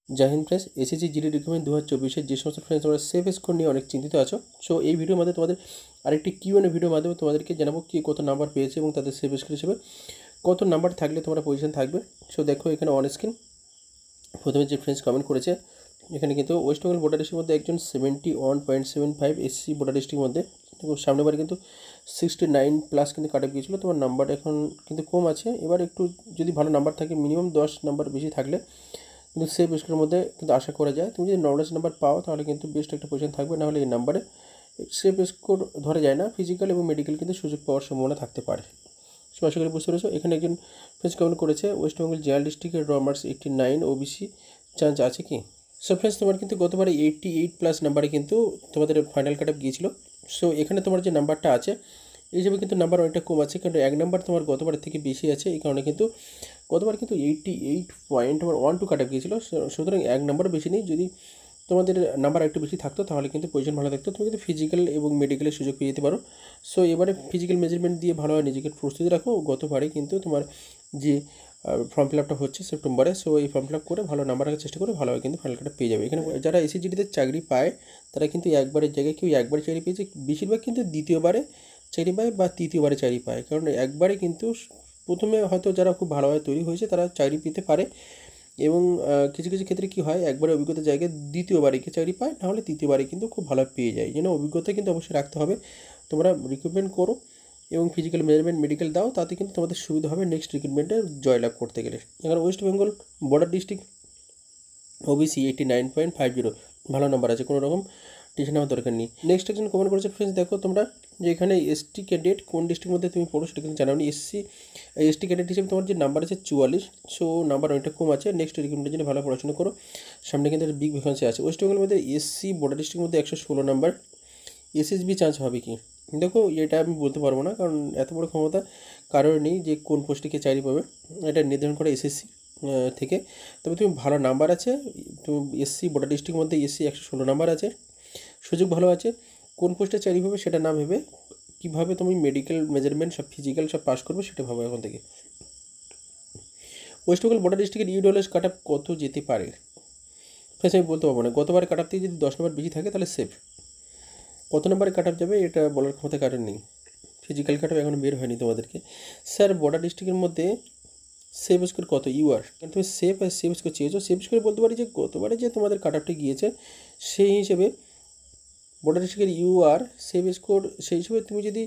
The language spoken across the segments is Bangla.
জয় Hind friends, SSC GD recruitment 2024 যে সমস্ত ফ্রেন্ডস তোমরা সেফ স্কোর নিয়ে অনেক চিন্তিত আছো। সো এই ভিডিওর মাধ্যমে তোমাদের আরেকটি কিউএনএ ভিডিওর মাধ্যমে তোমাদেরকে জানাবো কি কত নাম্বার পেয়েছে এবং তাদের সেফ স্কোর হিসেবে কত নাম্বার থাকলে তোমরা পজিশন থাকবে। সো দেখো এখানে অন স্ক্রিন প্রথমে যে ফ্রেন্ডস কমেন্ট করেছে, এখানে কিন্তু ওয়েস্ট বেঙ্গল বোর্ডার ডিস্ট্রিক্টের মধ্যে একজন 71.75 এসসি বোর্ডার ডিস্ট্রিক্টের মধ্যে সামনে বার কিন্তু 69+ কিন্তু কাট অফ গিয়েছিলো। তোমার নাম্বার এখন কিন্তু কম আছে। এবার একটু যদি ভালো নাম্বার থাকে, মিনিমাম 10 নাম্বার বেশি থাকলে কিন্তু সেফ স্কোরের মধ্যে কিন্তু আশা করা যায়। তুমি যদি নর্মাল নাম্বার পাও তাহলে কিন্তু বেস্ট একটা পজিশন থাকবে, নাহলে এই নাম্বারে সেফ স্কোর ধরা যায় না। ফিজিক্যাল এবং মেডিকেল কিন্তু সুযোগ পাওয়ার সম্ভাবনা থাকতে পারে। সো আশা করি বুঝতে পেরেছো। এখানে একজন ফ্রেন্ডস কমেন্ট করেছে, ওয়েস্ট বেঙ্গল জেনারেল ডিস্ট্রিক্টের র মার্কস 89 ওবিসি চান্স আছে কি। সো ফ্রেন্ডস তোমার কিন্তু গতবারে 88+ নাম্বারে কিন্তু তোমাদের ফাইনাল কাট অফ গিয়েছিল। সো এখানে তোমার যে নাম্বারটা আছে এই হিসেবে কিন্তু নাম্বার অনেকটা কম আছে, কারণ এক নাম্বার তোমার গতবারের থেকে বেশি আছে। এই কারণে কিন্তু গতবার কিন্তু 88.12 কাট অফ গিয়েছিলো। সুতরাং এক নাম্বার বেশি নেই। যদি তোমাদের নাম্বার একটু বেশি থাকতো তাহলে কিন্তু পজিশন ভালো থাকতো, তুমি কিন্তু ফিজিক্যাল এবং মেডিকেলের সুযোগ পেয়ে যেতে পারো। সো এবারে ফিজিক্যাল মেজারমেন্ট দিয়ে ভালোভাবে নিজেকে প্রস্তুতি রাখো। গতবারে কিন্তু তোমার যে ফর্ম ফিল আপটা হচ্ছে সেপ্টেম্বরে, সো এই ফর্ম ফিল আপ করে ভালো নাম্বার রাখার চেষ্টা করে ভালোভাবে কিন্তু ফাইনাল কাটটা পেয়ে যাবে। এখানে যারা এসএসজিডিতে চাকরি পায় তারা কিন্তু একবারের জায়গায় কেউ একবারে চাকরি পেয়েছে, বেশিরভাগ কিন্তু দ্বিতীয়বারে চাকরি পায় বা তৃতীয়বারে চাকরি পায়। কারণ একবারে কিন্তু প্রথমে হয়তো যারা খুব ভালোভাবে তৈরি হয়েছে তারা চাকরি পেতে পারে, এবং কিছু কিছু ক্ষেত্রে কী হয়, একবারে অভিজ্ঞতার জায়গায় দ্বিতীয়বারে কি চাকরি পায়, নাহলে তৃতীয়বারে কিন্তু খুব ভালো পেয়ে যায়। যেন অভিজ্ঞতা কিন্তু অবশ্যই রাখতে হবে। তোমরা রিক্রুটমেন্ট করো এবং ফিজিক্যাল মেজারমেন্ট মেডিকেল দাও, তাতে কিন্তু তোমাদের সুবিধা হবে নেক্সট রিক্রুটমেন্টে জয়লাভ করতে গেলে। এখানে West Bengal border district OBC 89.50 ভালো নাম্বার আছে, কোনো রকম টেনশন নেওয়ার দরকার নেই। নেক্সট একজন কমেন্ট করেছে, ফ্রেন্ডস দেখো তোমরা যে এখানে এসটি ক্যাডেট কোন ডিস্ট্রিক্টের মধ্যে তুমি পড়ো সেটা কিন্তু জানাও নি। এসটি ক্যাডেট হিসেবে তোমার যে নাম্বার আছে 44, সো নাম্বার অনেকটা কম আছে। নেক্সট রিক্রুটমেন্টের জন্য ভালো পড়াশোনা করো, সামনে কিন্তু একটা বিগ ভ্যাকেন্সি আছে। ওয়েস্ট বেঙ্গলের মধ্যে এসসি বর্ডার ডিস্ট্রিক্টের মধ্যে 116 নাম্বার। এসএসবি চান্স হবে কি, দেখো এটা আমি বলতে পারবো না, কারণ এত বড় ক্ষমতা কারোর নেই যে কোন পোস্টে কে চাকরি পাবে, এটা নির্ধারণ করে এসএসসি থেকে। তবে তুমি ভালো নাম্বার আছে, তুমি এসসি বর্ডার ডিস্ট্রিক্টের মধ্যে এসসি 116 নাম্বার আছে, সুযোগ ভালো আছে। কোন পোস্টে চাকরি পাবে সেটা না ভেবে কীভাবে তুমি মেডিকেল মেজারমেন্ট সব ফিজিক্যাল সব পাস করবে সেটা ভাবো এখন থেকে। ওয়েস্ট বেঙ্গল বর্ডার ডিস্ট্রিক্টের ইউডব্লিউএস কাট অফ কত যেতে পারে ফ্রেন্ডস আমি বলতে পারবো না। গতবার কাট অফ থেকে যদি 10 নম্বর বেশি থাকে তাহলে সেফ। কত নম্বরে কাট অফ যাবে এটা বলার ক্ষমতা কারণ নেই। ফিজিক্যাল কাট অফ এখনও বের হয়নি তোমাদেরকে। স্যার বর্ডার ডিস্ট্রিক্টের মধ্যে সেভ স্কোর কত ইউআর, কারণ তুমি সেভ আর সেভ স্কোর চেয়েছো। সেভ স্কোর বলতে পারি যে গতবারে যে তোমাদের কাট অফটি গিয়েছে সেই হিসেবে বর্ডার ডিস্ট্রিক্টের ইউআর সেভ স্কোর সেই হিসেবে তুমি যদি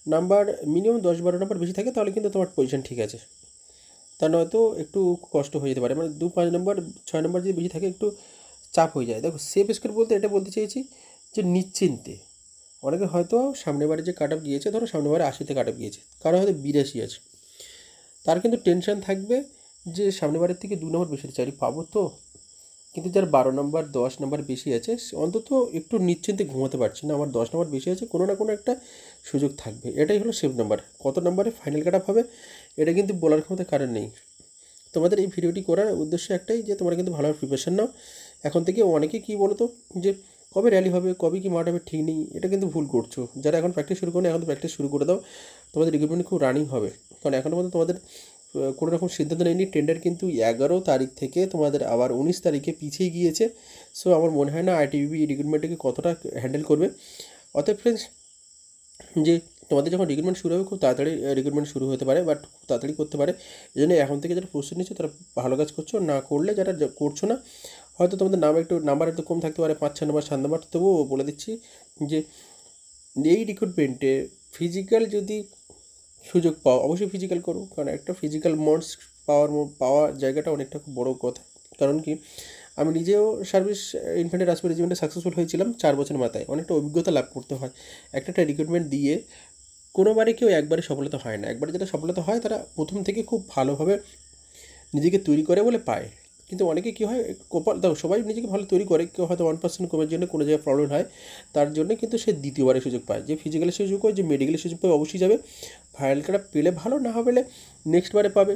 নাম্বার মিনিমাম 10-12 নাম্বার বেশি থাকে তাহলে কিন্তু তোমার পজিশন ঠিক আছে। তা নয়তো একটু কষ্ট হয়ে যেতে পারে, মানে 2-5 নম্বর 6 নম্বর যদি বেশি থাকে একটু চাপ হয়ে যায়। দেখো সেভ স্কোর বলতে এটা বলতে চেয়েছি যে নিশ্চিন্তে। অনেকে হয়তো সামনের বারে যে কাট অফ গিয়েছে, ধরো সামনের বারে 80তে কাট অফ গিয়েছে, কারো হয়তো 82 আছে, তার কিন্তু টেনশন থাকবে যে সামনের বারের থেকে 2 নম্বর বেশি চাকরি পাবো তো। কিন্তু যার 12 নম্বর 10 নম্বর বেশি আছে অন্তত একটু নিশ্চিন্তে ঘুমাতে পারছি না, আমার 10 নম্বর বেশি আছে, কোনো না কোনো একটা সুযোগ থাকবে। এটাই হলো সেভ নাম্বার। কত নম্বরে ফাইনাল কাট অফ হবে এটা কিন্তু বলার ক্ষমতা কারণ নেই। তোমাদের এই ভিডিওটি করার উদ্দেশ্য একটাই যে তোমরা কিন্তু ভালোভাবে প্রিপারেশন নাও এখন থেকে। অনেকে কী বলো তো যে কবে র্যালি হবে কবে কি মাঠ হবে ঠিক নেই, এটা কিন্তু ভুল করছো। যারা এখন প্র্যাকটিস শুরু করো এখন তো প্র্যাকটিস শুরু করে দাও, তোমাদের রিক্রুটমেন্ট খুব রানিং হবে। কারণ এখনও পর্যন্ত তোমাদের কোনো রকম সিদ্ধান্ত নেয়নি। টেন্ডার কিন্তু 11 তারিখ থেকে তোমাদের আবার 19 তারিখে পিছিয়ে গিয়েছে। সো আমার মনে হয় না আইটিবিপি এই রিক্রুটমেন্টটাকে কতটা হ্যান্ডেল করবে। অতএব ফ্রেন্ডস যে তোমাদের যখন রিক্রুটমেন্ট শুরু হবে খুব তাড়াতাড়ি রিক্রুটমেন্ট শুরু হতে পারে, বাট খুব তাড়াতাড়ি করতে পারে। এই জন্য এখন থেকে যারা প্রস্তুতি নিচ্ছে তারা ভালো কাজ করছো, না করলে যারা করছো না হয়তো তোমাদের নাম্বার একটু কম থাকতে পারে, 5-6 নম্বর 7 নম্বর। তবুও বলে দিচ্ছি যে এই রিক্রুটমেন্টে ফিজিক্যাল যদি সুযোগ পাও অবশ্যই ফিজিক্যাল করো, কারণ একটা ফিজিক্যাল মডস পাওয়া জায়গাটা অনেকটা খুব বড়ো কথা। কারণ কি আমি নিজেও সার্ভিস ইনফ্যান্ট্রি রাজপুর রেজিমেন্টে সাকসেসফুল হয়েছিলাম 4 বছর মাথায়। অনেকটা অভিজ্ঞতা লাভ করতে হয় একটা রিক্রুটমেন্ট দিয়ে। কোনোবারে কেউ একবারে সফলতা হয় না, একবারে যেটা সফলতা হয় তারা প্রথম থেকে খুব ভালোভাবে নিজেকে তৈরি করে বলে পায়। কিন্তু অনেকে কী হয় কপাল, দেখো সবাই নিজেকে ভালো তৈরি করে, কেউ হয়তো 1% কমের জন্য কোনো জায়গায় প্রবলেম হয়, তার জন্য কিন্তু সে দ্বিতীয়বারে সুযোগ পায়। যে ফিজিক্যালের সুযোগ হয় যে মেডিকেলের সুযোগ পায় অবশ্যই যাবে। ফাইনাল কাটা পেলে ভালো, না হবে নেক্সট বারে পাবে।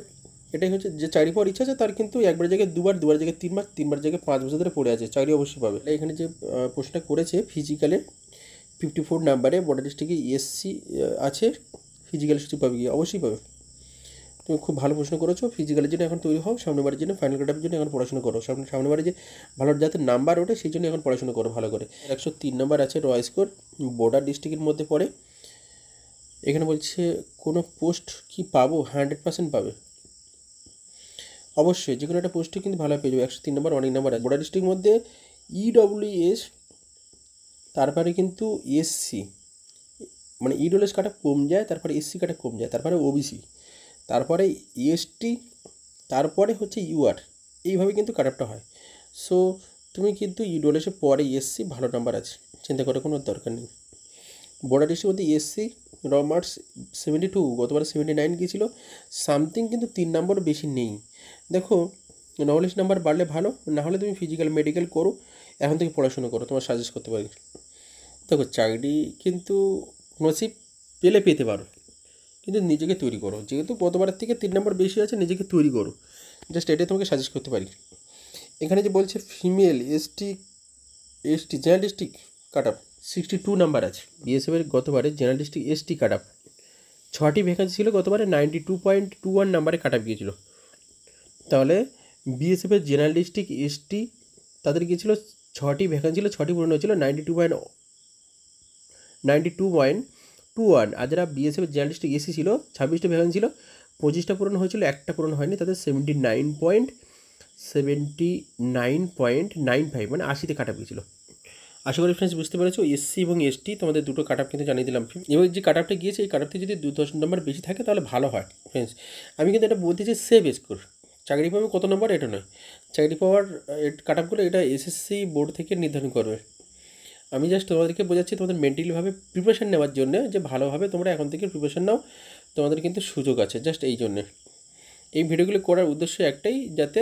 এটাই হচ্ছে যে চাকরি পাওয়ার ইচ্ছা আছে তার কিন্তু একবার জায়গায় দুবার জায়গায় তিনবার জায়গায় 5 বছর ধরে পড়ে আছে, চাকরি অবশ্যই পাবে। এখানে যে প্রশ্নটা করেছে ফিজিক্যালে 54 নাম্বারে বর্ডার ডিস্ট্রিক্টে এসসি আছে, ফিজিক্যাল সুযোগ পাবে কি, অবশ্যই পাবে। তুমি খুব ভালো প্রশ্ন করেছো। ফিজিক্যালের জন্য এখন তৈরি হও, সামনেবারের জন্য ফাইনাল কাট আপের জন্য এখন পড়াশোনা করো। সামনেবারে যে ভালো যাতে নাম্বার ওঠে সেই জন্য এখন পড়াশোনা করো ভালো করে। 103 নম্বর আছে র স্কোর, বর্ডার ডিস্ট্রিক্টের মধ্যে পড়ে। এখানে বলছে কোনো পোস্ট কি পাবো? 100% পাবে, অবশ্যই যে কোনো একটা পোস্টে কিন্তু ভালো পেয়ে যাবে। 103 নম্বর অনেক নাম্বার আছে। বর্ডার ডিস্ট্রিক্টের মধ্যে EWS, তারপরে কিন্তু SC, মানে EWS কাটা কম যায়, তারপরে SC কাটা কম যায়, তারপরে OBC, তারপরে ST, তারপরে হচ্ছে UR, এইভাবে কিন্তু কাট আপটা হয়। সো তুমি কিন্তু EWS পরে SC ভালো নাম্বার আছে, চিন্তা করার কোনো দরকার নেই। বর্ডার ডিস্ট্রিক্টের মধ্যে SC র মার্কস 72, গতবারে 79 গিয়েছিল সামথিং, কিন্তু 3 নম্বর বেশি নেই। দেখো নলেজ নাম্বার বাড়লে ভালো, না হলে তুমি ফিজিক্যাল মেডিকেল করো, এখন থেকে পড়াশোনা করো, তোমার সাজেস্ট করতে পারি। দেখো চাকরি কিন্তু নসিব পেলে পেতে পারো, কিন্তু নিজেকে তৈরি করো, যেহেতু গতবারের থেকে 3 নম্বর বেশি আছে, নিজেকে তৈরি করো, জাস্ট এটাই তোমাকে সাজেস্ট করতে পারি। এখানে যে বলছে ফিমেল ST জেনারেল ডিস্ট্রিক্ট কাট আপ 62 নাম্বার আছে। BSF-এর গতবারে জেনারেল ডিস্ট্রিক্ট ST কাট আপ 6টি ভ্যাকেন্সি ছিল, গতবারে 92.21 নাম্বারে কাট আপ গিয়েছিল। তাহলে BSF-এর জেনারেল ডিস্ট্রিক্ট ST তাদের গিয়েছিল 6টি ভ্যাকেন্সি ছিল, 6টি পূরণ হয়েছিল 92.21। আর যারা BSF-এর জেনারেল ডিস্ট্রিক্ট SC ছিল 26টা ভ্যাকেন্সি ছিল, 25টা পূরণ হয়েছিল, একটা পূরণ হয়নি, তাদের 79.95, মানে 80তে কাট আপ গিয়েছিল। আশা করি ফ্রেন্ডস বুঝতে পেরেছো। SC এবং ST তোমাদের দুটো কাট আপ কিন্তু জানিয়ে দিলাম। এবার যে কাট আপটা গিয়েছে এই কাট আপটি যদি 2-10 নম্বর বেশি থাকে তাহলে ভালো হয় ফ্রেন্ডস। আমি কিন্তু এটা বলতে চাই সেভ স্কোর, চাকরি পাবে কত নম্বর এটা নয়, চাকরি পাওয়ার কাট আপগুলো এটা SSC বোর্ড থেকে নির্ধারণ করবে। আমি জাস্ট তোমাদেরকে বোঝাচ্ছি তোমাদের মেন্টালিভাবে প্রিপারেশান নেওয়ার জন্য, যে ভালোভাবে তোমরা এখন থেকে প্রিপারেশান নাও, তোমাদের কিন্তু সুযোগ আছে, জাস্ট এই জন্যে। এই ভিডিওগুলো করার উদ্দেশ্য একটাই, যাতে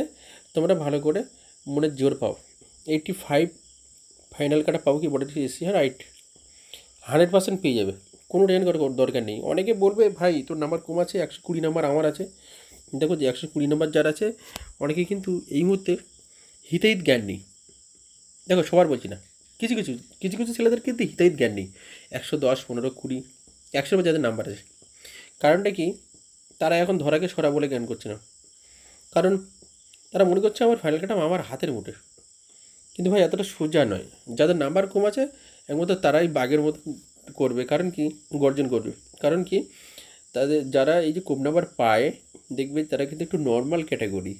তোমরা ভালো করে মনে জোর পাও। 85 ফাইনাল কাটা পাবো কি বডি SC? হ্যাঁ রাইট, 100% পেয়ে যাবে, কোনো টেনশন করার দরকার নেই। অনেকে বলবে ভাই তোর নাম্বার কম আছে, 120 নাম্বার আমার আছে। দেখো যে 120 নাম্বার যার আছে, অনেকে কিন্তু এই মুহূর্তে হিতাহিত জ্ঞান নেই। দেখো সবার বলছি না, কিছু কিছু ছেলেদের কিন্তু হিতাহিত জ্ঞান নেই। 110, 15, 20, 100 যাদের নাম্বার আছে, কারণটা কি? তারা এখন ধরাকে সরা বলে জ্ঞান করছে না, কারণ তারা মনে করছে আমার ফাইনাল কাটা আমার হাতের মুঠে। কিন্তু ভাই এতটা সোজা নয়। যাদের নাম্বার কম আছে একমাত্র তারাই বাঘের মতো করবে, কারণ কি গর্জন করবে, কারণ কি তাদের যারা এই যে কম নাম্বার পায় দেখবে তারা কিন্তু একটু নর্মাল ক্যাটাগরি,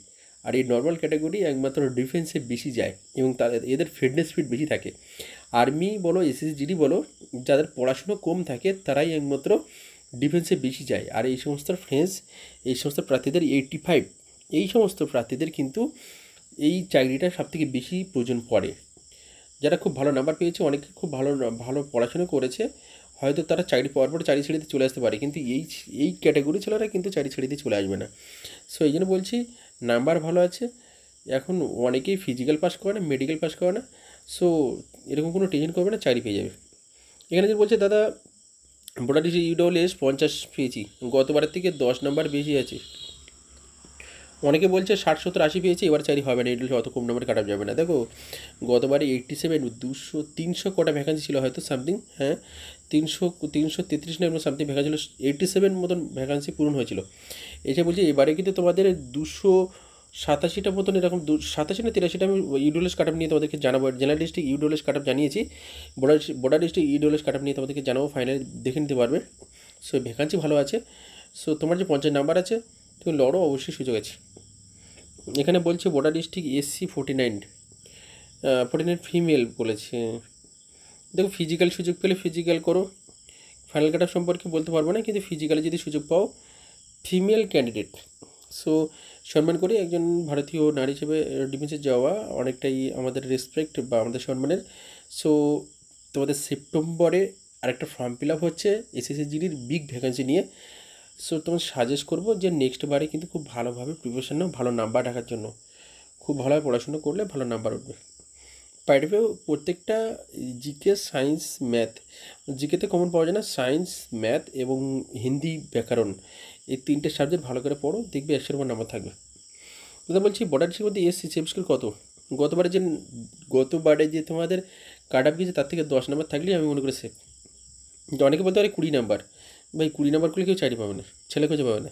আর এই নর্মাল ক্যাটাগরি একমাত্র ডিফেন্সে বেশি যায় এবং তাদের এদের ফিটনেস ফিট বেশি থাকে। আর্মি বলো SSGD বলো, যাদের পড়াশুনো কম থাকে তারাই একমাত্র ডিফেন্সে বেশি যায়। আর এই সমস্ত ফ্রেন্ডস, এই সমস্ত প্রার্থীদের 85, এই সমস্ত প্রার্থীদের কিন্তু এই চাকরিটা সবথেকে বেশি প্রয়োজন পড়ে। যারা খুব ভালো নাম্বার পেয়েছে, অনেকে খুব ভালো পড়াশোনা করেছে, হয়তো তারা চাকরি পাওয়ার পরে চাকরি ছেড়ে দিয়ে চলে আসতে পারে, কিন্তু এই ক্যাটাগরি ছেলেরা কিন্তু চাকরি ছেড়ে দিয়ে চলে আসবে না। সো এই জন্য বলছি নাম্বার ভালো আছে, এখন অনেকেই ফিজিক্যাল পাস করে না, মেডিকেল পাস করে না, সো এরকম কোনো টেনশন করবে না, চাকরি পেয়ে যাবে। এখানে যে বলছে দাদা বর্ডার ডিস্ট্রিক্ট EWS 50 পেয়েছি, গতবারের থেকে 10 নাম্বার বেশি আছে। অনেকে বলছে 60, 70, 80 পেয়েছি, এবার চাকরি হবে না, EWS অত কম নাম্বার কাটা যাবে না। দেখো গতবারে 87, 200, 300 কটা ভ্যাকান্সি ছিল হয়তো সামথিং, হ্যাঁ 333 না সামথিং ভ্যাকান্সি ছিল, 87 মতন ভ্যাকান্সি পূরণ হয়েছিল। এসে বলছি এবারে কিন্তু তোমাদের 287টা মতন এরকম 87 না 83টা আমি EWS কাট আপ নিয়ে তোমাদেরকে জানাবো। জেনারেল ডিস্ট্রিক্ট EWS কাট আপ জানিয়েছি, বর্ডার ডিস্ট্রিক্ট EWS কাট আপ নিয়ে তোমাদেরকে জানাবো, ফাইনালি দেখে নিতে পারবে। সো ভ্যাকান্সি ভালো আছে, সো তোমার যে 50 নাম্বার আছে তুমি লড়ো, অবশ্যই সুযোগ আছে। এখানে বলছে বর্ডার ডিস্ট্রিক্ট SC 49 ফিমেল বলেছে। দেখো ফিজিক্যাল সুযোগ পেলে ফিজিক্যাল করো, ফাইনাল কাট আপ সম্পর্কে বলতে পারবো না, কিন্তু ফিজিক্যালে যদি সুযোগ পাও ফিমেল ক্যান্ডিডেট, সো সম্মান করি, একজন ভারতীয় নারী হিসেবে ডিফেন্সে যাওয়া অনেকটাই আমাদের রেসপেক্ট বা আমাদের সম্মানের। সো তোমাদের সেপ্টেম্বরে আরেকটা ফর্ম ফিল আপ হচ্ছে SSGDর বিগ ভ্যাকেন্সি নিয়ে। সো তোমার সাজেস্ট করবো যে নেক্সট বারে কিন্তু খুব ভালোভাবে প্রিপারেশন নাও, ভালো নাম্বার রাখার জন্য। খুব ভালোভাবে পড়াশুনো করলে ভালো নাম্বার উঠবে। পাইডেফেও প্রত্যেকটা জিকে, সায়েন্স, ম্যাথ, জিকেতে কমন পাওয়া যায় না, সায়েন্স, ম্যাথ এবং হিন্দি ব্যাকরণ, এই 3টে সাবজেক্ট ভালো করে পড়ো, দেখবে 100 নম্বর নাম্বার থাকবে। দাদা বলছি বর্ডার ডিস্ট্রিক্ট মধ্যে SC সেভ স্কোর কত? গতবারে যে তোমাদের কাট আপ গিয়েছে তার থেকে 10 নাম্বার থাকলেই আমি মনে করি সেভ। অনেকে বলতে পারে 20 নাম্বার, ভাই 20 নাম্বার করলে কেউ চাকরি পাবে না, ছেলে খুঁজে পাবে না।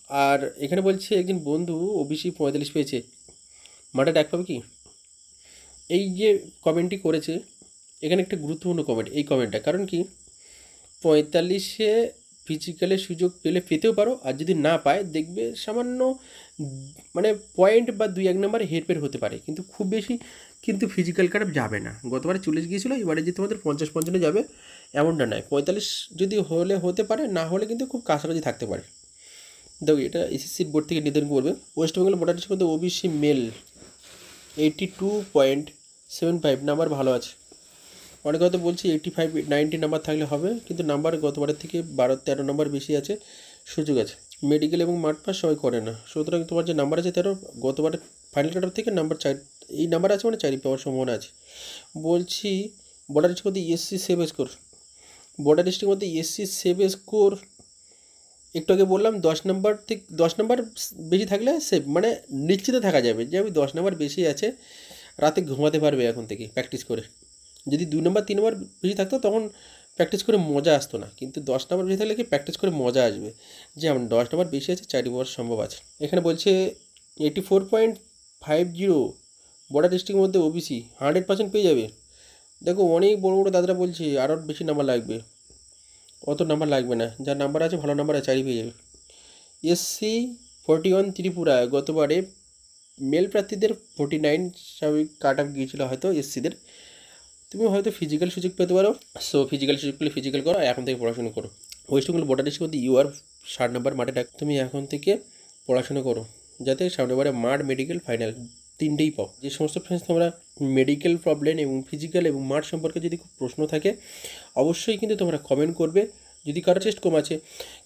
আর এখানে বলছে একজন বন্ধু ওবিসি 45 পেয়েছে, মাঠে ডাক পাবে কি? এই যে কমেন্টটি করেছে, এখানে একটা গুরুত্বপূর্ণ কমেন্ট এই কমেন্টটা। কারণ কি, 45-এ ফিজিক্যালের সুযোগ পেলে পেতেও পারো, আর যদি না পায় দেখবে সামান্য মানে পয়েন্ট বা 2-1 নাম্বার হেরফের হতে পারে, কিন্তু খুব বেশি কিন্তু ফিজিক্যাল কাট যাবে না। গতবারে 40 গিয়েছিলো, এবারে যে তোমাদের 50-55 যাবে এমনটা নয়। 45 যদি হলে হতে পারে, না হলে কিন্তু খুব কাছাকাছি থাকতে পারে। দেখো এটা এসএসসি বোর্ড থেকে নির্ধারণ করবে। ওয়েস্ট বেঙ্গল বোর্ডারের মধ্যে ওবিসি মেল 82.75 নাম্বার ভালো আছে। অনেকে হয়তো বলছি 85-90 নাম্বার থাকলে হবে, কিন্তু নাম্বার গতবারের থেকে 12-13 নাম্বার বেশি আছে, সুযোগ আছে। মেডিকেল এবং মাঠ পাস সবাই করে না, সুতরাং তোমার যে নাম্বার আছে 13, গতবারের ফাইনাল কাট অফ থেকে নাম্বার 4 এই নাম্বার আছে, মানে 4 পাওয়ার সম্ভাবনা আছে। বলছি বর্ডার ডিস্ট্রিক্ট মধ্যে এসসি সেভ স্কোর, বর্ডার ডিস্ট্রিক্টের মধ্যে এসসি সেভ স্কোর একটু আগে বললাম 10 নাম্বার থেকে 10 নাম্বার বেশি থাকলে সেভ, মানে নিশ্চিত থাকা যাবে যে আমি 10 নাম্বার বেশি আছে, রাতে ঘুমাতে পারবে এখন থেকে প্র্যাকটিস করে। যদি 2 নাম্বার 3 নাম্বার বেশি থাকতো তখন প্র্যাকটিস করে মজা আসতো না, কিন্তু 10 নাম্বার বেশি থাকলে কি প্র্যাকটিস করে মজা আসবে, যে আমার 10 নাম্বার বেশি আছে, 4 পাওয়ার সম্ভব আছে। এখানে বলছে 84.50 বর্ডার ডিস্ট্রিক্টের মধ্যে ওবিসি 100% পেয়ে যাবে। দেখো অনেক বড় বড় দাদারা বলছে আরও বেশি নাম্বার লাগবে, অত নাম্বার লাগবে না, যার নাম্বার আছে ভালো নাম্বার আছে 4 পেয়ে যাবে। এসসি 41 ত্রিপুরা, গতবারে মেল প্রার্থীদের 49 স্বাভাবিক কাট অফ গিয়েছিলো হয়তো এসসিদের। তুমি হয়তো ফিজিক্যাল সুযোগ পেতে পারো, সো ফিজিক্যাল সুযোগ পেলে ফিজিক্যাল করো, এখন থেকে পড়াশোনা করো। ওয়েস্ট বেঙ্গল বর্ডার ডিস্ট্রিক্ট মধ্যে ইউআর 60 নাম্বার মাঠে ডাক, তুমি এখন থেকে পড়াশোনা করো যাতে সামনেবারে মাঠ মেডিকেল ফাইনাল 3টেই পাও। যে সমস্ত ফ্রেন্ডস তোমরা মেডিকেল প্রবলেম এবং ফিজিক্যাল এবং মাঠ সম্পর্কে যদি খুব প্রশ্ন থাকে, অবশ্যই কিন্তু তোমরা কমেন্ট করবে। যদি কারোর চেস্ট কম আছে,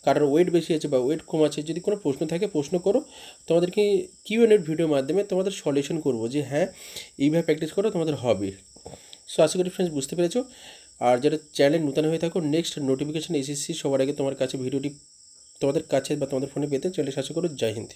কারোর ওয়েট বেশি আছে বা ওয়েট কম আছে, যদি কোনো প্রশ্ন থাকে প্রশ্ন করো, তোমাদেরকে কিউএনএর ভিডিওর মাধ্যমে তোমাদের সলিউশন করবো যে হ্যাঁ এইভাবে প্র্যাকটিস করো তোমাদের হবে। সো আশা করি ফ্রেন্ডস বুঝতে পেরেছো। আর যারা চ্যানেল নতুন হয়ে থাকো, নেক্সট নোটিফিকেশান এসএসসি সবার আগে তোমার কাছে ভিডিওটি তোমাদের কাছে বা তোমাদের ফোনে পেতে চ্যানেল সার্চ করো। জয় হিন্দ।